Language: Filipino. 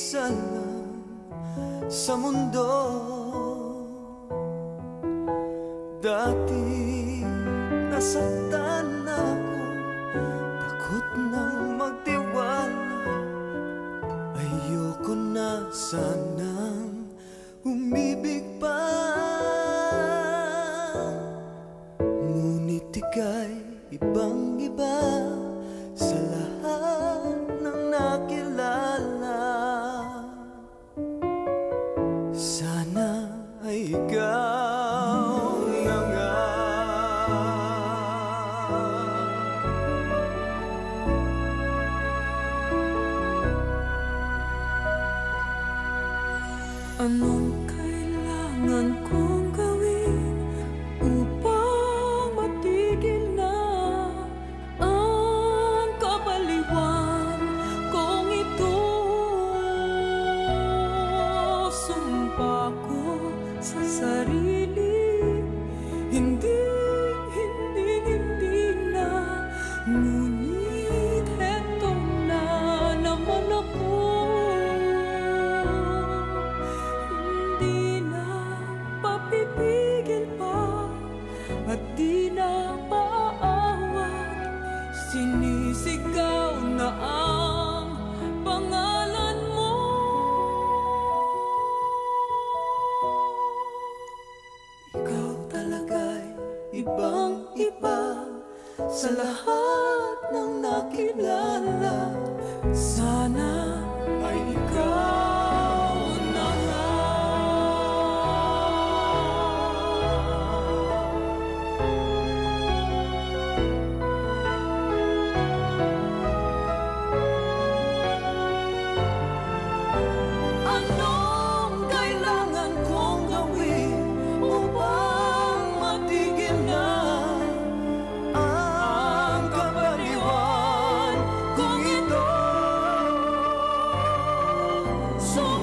isa lang sa mundo. Dati nasaktan ako, takot nang magtiwala. Ayoko na sanang umibig pa, ngunit ika'y ibang-iba sa lahat ng nakilala. Sana ay ikaw na nga. Anong kailangan kong gawin upang matigil na ang kabaliwan kong ito? Sumpa ko sa sarili, hindi na, ngunit heto na naman ako. Hindi na papipigil pa at di na maaawat, sinisigaw na ang pangalan mo. Ikaw talaga'y ibang-iba sa lahat ng nakilala. Sana ay ikaw na nga. Anong kailangan kong gawin upang matigil na ang kabaliwan kung ito? So